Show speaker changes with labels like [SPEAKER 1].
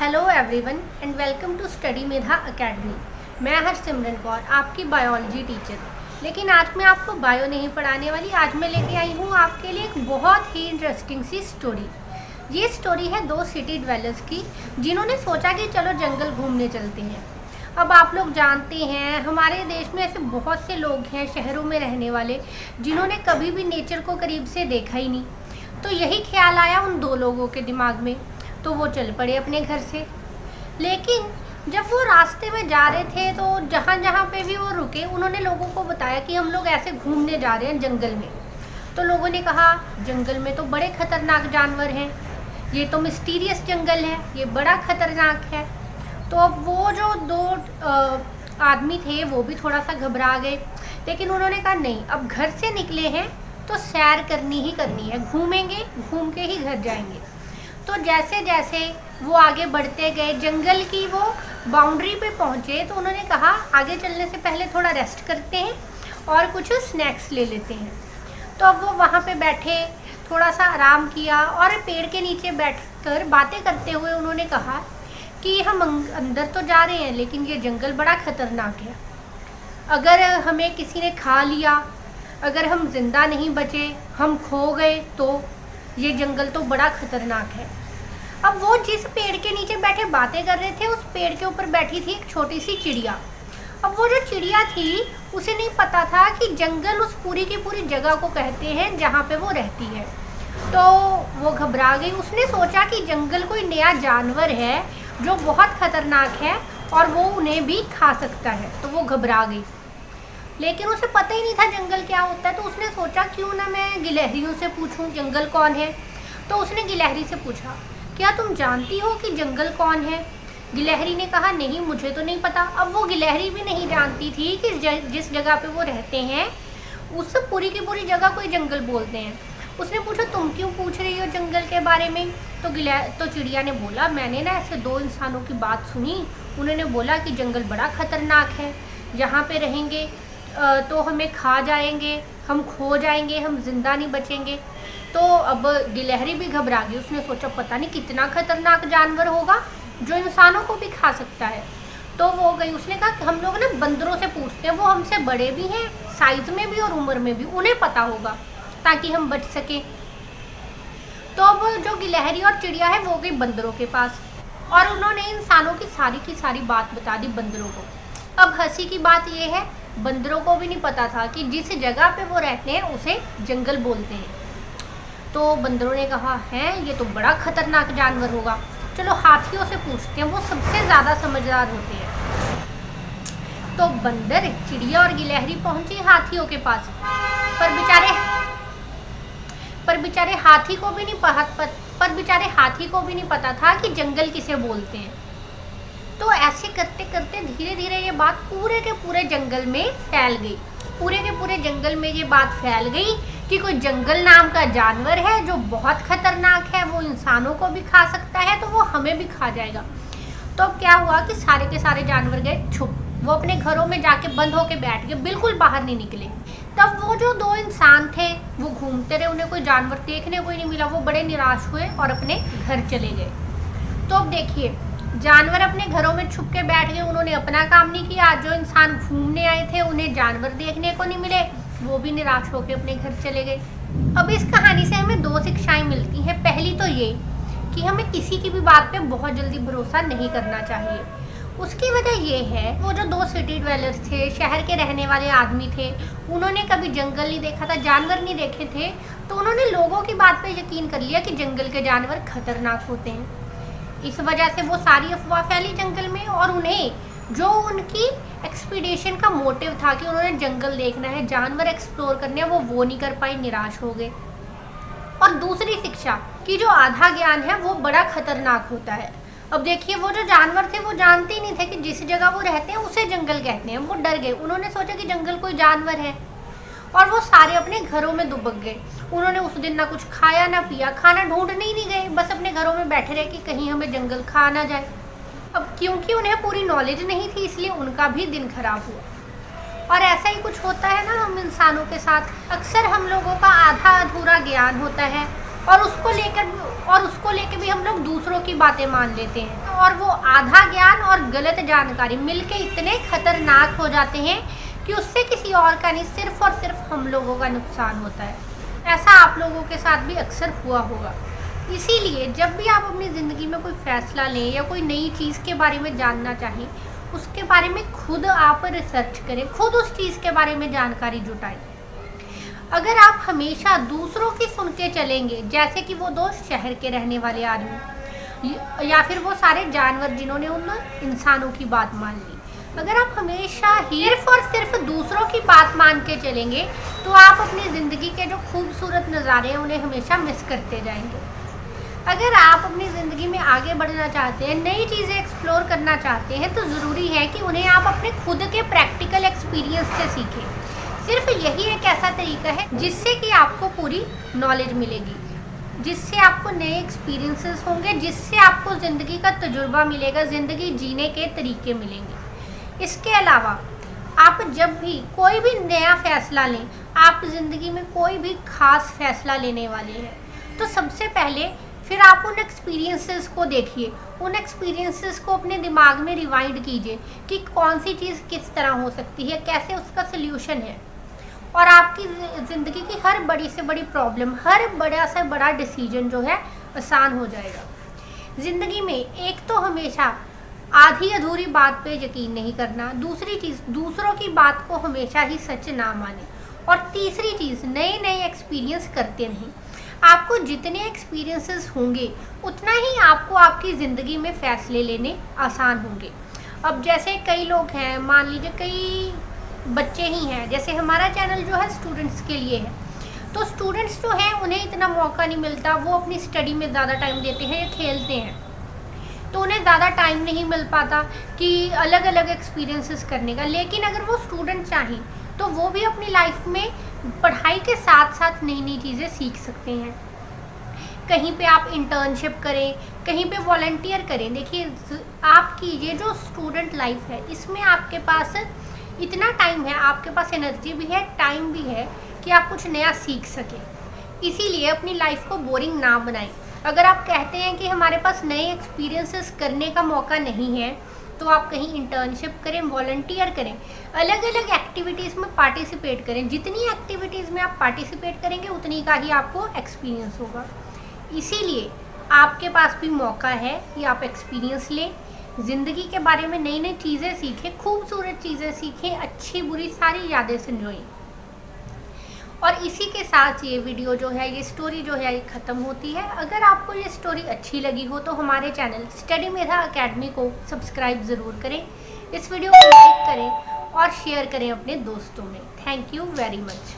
[SPEAKER 1] Hello everyone and welcome to Study Medha Academy. मैं हरसिमरन कौर आपकी biology teacher. लेकिन आज मैं आपको बायो नहीं पढ़ाने वाली। आज मैं लेके आई हूँ आपके लिए एक बहुत ही इंटरेस्टिंग सी स्टोरी। ये स्टोरी है दो सिटी ड्वेलर्स की जिन्होंने सोचा कि चलो जंगल घूमने चलते हैं। अब आप लोग जानते हैं हमारे देश में ऐसे बहुत से लोग हैं शहरों में रहने वाले जिन्होंने कभी भी नेचर को करीब से देखा ही नहीं। तो यही ख्याल आया उन दो लोगों के दिमाग में, तो वो चल पड़े अपने घर से। लेकिन जब वो रास्ते में जा रहे थे तो जहाँ जहाँ पे भी वो रुके उन्होंने लोगों को बताया कि हम लोग ऐसे घूमने जा रहे हैं जंगल में। तो लोगों ने कहा जंगल में तो बड़े खतरनाक जानवर हैं, ये तो मिस्टीरियस जंगल है, ये बड़ा खतरनाक है। तो अब वो जो दो आदमी थे वो भी थोड़ा सा घबरा गए, लेकिन उन्होंने कहा नहीं, अब घर से निकले हैं तो सैर करनी ही करनी है, घूमेंगे, घूम के ही घर जाएंगे। तो जैसे जैसे वो आगे बढ़ते गए जंगल की वो बाउंड्री पे पहुँचे तो उन्होंने कहा आगे चलने से पहले थोड़ा रेस्ट करते हैं और कुछ स्नैक्स ले लेते हैं। तो अब वो वहाँ पे बैठे, थोड़ा सा आराम किया और पेड़ के नीचे बैठकर बातें करते हुए उन्होंने कहा कि हम अंदर तो जा रहे हैं लेकिन ये जंगल बड़ा खतरनाक है। अगर हमें किसी ने खा लिया, अगर हम जिंदा नहीं बचे, हम खो गए तो ये जंगल तो बड़ा खतरनाक है। अब वो जिस पेड़ के नीचे बैठे बातें कर रहे थे उस पेड़ के ऊपर बैठी थी एक छोटी सी चिड़िया। अब वो जो चिड़िया थी उसे नहीं पता था कि जंगल उस पूरी की पूरी जगह को कहते हैं जहाँ पे वो रहती है। तो वो घबरा गई। उसने सोचा कि जंगल कोई नया जानवर है जो बहुत खतरनाक है और वो उन्हें भी खा सकता है, तो वो घबरा गई। लेकिन उसे पता ही नहीं था जंगल क्या होता है। तो उसने सोचा क्यों ना मैं गिलहरियों से पूछूं जंगल कौन है। तो उसने गिलहरी से पूछा क्या तुम जानती हो कि जंगल कौन है। गिलहरी ने कहा नहीं, मुझे तो नहीं पता। अब वो गिलहरी भी नहीं जानती थी कि जिस जगह पे वो रहते हैं उस पूरी की पूरी जगह कोई जंगल बोलते हैं। उसने पूछा तुम क्यों पूछ रही हो जंगल के बारे में। तो चिड़िया ने बोला मैंने ना ऐसे दो इंसानों की बात सुनी, उन्होंने बोला कि जंगल बड़ा खतरनाक है, यहाँ पे रहेंगे तो हमें खा जाएंगे, हम खो जाएंगे, हम जिंदा नहीं बचेंगे। तो अब गिलहरी भी घबरा गई। उसने सोचा पता नहीं कितना खतरनाक जानवर होगा जो इंसानों को भी खा सकता है। तो वो गई, उसने कहा कि हम लोग ना बंदरों से पूछते हैं, वो हमसे बड़े भी हैं साइज में भी और उम्र में भी, उन्हें पता होगा ताकि हम बच सकें। तो अब जो गिलहरी और चिड़िया है वो गई बंदरों के पास और उन्होंने इंसानों की सारी बात बता दी बंदरों को। अब हंसी की बात यह है बंदरों को भी नहीं पता था कि जिस जगह पे वो रहते हैं उसे जंगल बोलते हैं। तो बंदरों ने कहा है ये तो बड़ा खतरनाक जानवर होगा, चलो हाथियों से पूछते हैं, वो सबसे ज़्यादा समझदार होते हैं। तो बंदर, चिड़िया और गिलहरी पहुंची हाथियों के पास, पर बेचारे हाथी को भी नहीं पता था कि जंगल किसे बोलते हैं। तो ऐसे करते करते धीरे धीरे ये बात पूरे के पूरे जंगल में फैल गई। पूरे के पूरे जंगल में ये बात फैल गई कि कोई जंगल नाम का जानवर है जो बहुत खतरनाक है, वो इंसानों को भी खा सकता है तो वो हमें भी खा जाएगा। तो अब क्या हुआ कि सारे के सारे जानवर गए छुप, वो अपने घरों में जाके बंद होके बैठ गए, बिल्कुल बाहर नहीं निकले। तब वो जो दो इंसान थे वो घूमते रहे, उन्हें कोई जानवर देखने को ही नहीं मिला। वो बड़े निराश हुए और अपने घर चले गए। तो अब देखिए जानवर अपने घरों में छुप के बैठ गए, उन्होंने अपना काम नहीं किया। जो इंसान घूमने आए थे उन्हें जानवर देखने को नहीं मिले, वो भी निराश होकर अपने घर चले गए। अब इस कहानी से हमें दो शिक्षाएं मिलती हैं। पहली तो ये कि हमें किसी की भी बात पे बहुत जल्दी भरोसा नहीं करना चाहिए। उसकी वजह ये है वो जो दो सिटी ड्वेलर्स थे, शहर के रहने वाले आदमी थे, उन्होंने कभी जंगल नहीं देखा था, जानवर नहीं देखे थे, तो उन्होंने लोगों की बात पे यकीन कर लिया कि जंगल के जानवर खतरनाक होते हैं। इस वजह से वो सारी अफवाह फैली जंगल में और उन्हें जो उनकी एक्सपीडिशन का मोटिव था कि उन्होंने जंगल देखना है, जानवर एक्सप्लोर करने हैं, वो नहीं कर पाए, निराश हो गए। और दूसरी शिक्षा कि जो आधा ज्ञान है वो बड़ा खतरनाक होता है। अब देखिए वो जो जानवर थे वो जानते ही नहीं थे कि जिस जगह वो रहते हैं उसे जंगल कहते हैं। वो डर गए, उन्होंने सोचा कि जंगल कोई जानवर है और वो सारे अपने घरों में दुबक गए। उन्होंने उस दिन ना कुछ खाया ना पिया, खाना ढूंढने ही नहीं गए, बस अपने घरों में बैठे रहे कि कहीं हमें जंगल खा ना जाए। अब क्योंकि उन्हें पूरी नॉलेज नहीं थी इसलिए उनका भी दिन खराब हुआ। और ऐसा ही कुछ होता है ना हम इंसानों के साथ। अक्सर हम लोगों का आधा अधूरा ज्ञान होता है और उसको लेकर भी हम लोग दूसरों की बातें मान लेते हैं। और वो आधा ज्ञान और गलत जानकारी मिलके इतने खतरनाक हो जाते हैं कि उससे किसी और का नहीं, सिर्फ और सिर्फ हम लोगों का नुकसान होता है। ऐसा आप लोगों के साथ भी अक्सर हुआ होगा। इसीलिए जब भी आप अपनी ज़िंदगी में कोई फ़ैसला लें या कोई नई चीज़ के बारे में जानना चाहें, उसके बारे में खुद आप रिसर्च करें, खुद उस चीज़ के बारे में जानकारी जुटाएं। अगर आप हमेशा दूसरों की सुन के चलेंगे, जैसे कि वो दो शहर के रहने वाले आदमी या फिर वो सारे जानवर जिन्होंने उन इंसानों की बात मान ली, अगर आप हमेशा सिर्फ और सिर्फ दूसरों की बात मान के चलेंगे तो आप अपनी ज़िंदगी के जो खूबसूरत नज़ारे हैं उन्हें हमेशा मिस करते जाएंगे। अगर आप अपनी ज़िंदगी में आगे बढ़ना चाहते हैं, नई चीज़ें एक्सप्लोर करना चाहते हैं, तो ज़रूरी है कि उन्हें आप अपने खुद के प्रैक्टिकल एक्सपीरियंस से सीखें। सिर्फ यही एक ऐसा तरीका है जिससे कि आपको पूरी नॉलेज मिलेगी, जिससे आपको नए एक्सपीरियंसेस होंगे, जिससे आपको ज़िंदगी का तजुर्बा मिलेगा, ज़िंदगी जीने के तरीके मिलेंगे। इसके अलावा आप जब भी कोई भी नया फ़ैसला लें, आप ज़िंदगी में कोई भी ख़ास फ़ैसला लेने वाले हैं, तो सबसे पहले फिर आप उन एक्सपीरियंसेस को देखिए, उन एक्सपीरियंसेस को अपने दिमाग में रिवाइंड कीजिए कि कौन सी चीज़ किस तरह हो सकती है, कैसे उसका सल्यूशन है, और आपकी ज़िंदगी की हर बड़ी से बड़ी प्रॉब्लम, हर बड़ा से बड़ा डिसीजन जो है आसान हो जाएगा। ज़िंदगी में एक तो हमेशा आधी अधूरी बात पे यकीन नहीं करना, दूसरी चीज़ दूसरों की बात को हमेशा ही सच ना माने, और तीसरी चीज़ नए नए एक्सपीरियंस करते रहें। आपको जितने एक्सपीरियंसेस होंगे उतना ही आपको आपकी ज़िंदगी में फ़ैसले लेने आसान होंगे। अब जैसे कई लोग हैं, मान लीजिए कई बच्चे ही हैं, जैसे हमारा चैनल जो है स्टूडेंट्स के लिए है, तो स्टूडेंट्स जो हैं उन्हें इतना मौका नहीं मिलता, वो अपनी स्टडी में ज़्यादा टाइम देते हैं या खेलते हैं, तो उन्हें ज़्यादा टाइम नहीं मिल पाता कि अलग अलग एक्सपीरियंसेस करने का। लेकिन अगर वो स्टूडेंट चाहें तो वो भी अपनी लाइफ में पढ़ाई के साथ साथ नई नई चीज़ें सीख सकते हैं। कहीं पे आप इंटर्नशिप करें, कहीं पे वॉलंटियर करें। देखिए, आपकी ये जो स्टूडेंट लाइफ है, इसमें आपके पास इतना टाइम है, आपके पास एनर्जी भी है, टाइम भी है कि आप कुछ नया सीख सकें। इसीलिए अपनी लाइफ को बोरिंग ना बनाएं। अगर आप कहते हैं कि हमारे पास नए एक्सपीरियंसेस करने का मौका नहीं है, तो आप कहीं इंटर्नशिप करें, वॉलंटियर करें, अलग अलग एक्टिविटीज़ में पार्टिसिपेट करें। जितनी एक्टिविटीज़ में आप पार्टिसिपेट करेंगे उतनी का ही आपको एक्सपीरियंस होगा। इसीलिए आपके पास भी मौका है कि आप एक्सपीरियंस लें, ज़िंदगी के बारे में नई नई चीज़ें सीखें, खूबसूरत चीज़ें सीखें, अच्छी बुरी सारी यादें संजोएं। और इसी के साथ ये वीडियो जो है, ये स्टोरी जो है, ये ख़त्म होती है। अगर आपको ये स्टोरी अच्छी लगी हो तो हमारे चैनल स्टडी मेधा अकेडमी को सब्सक्राइब ज़रूर करें, इस वीडियो को लाइक करें और शेयर करें अपने दोस्तों में। Thank you very much.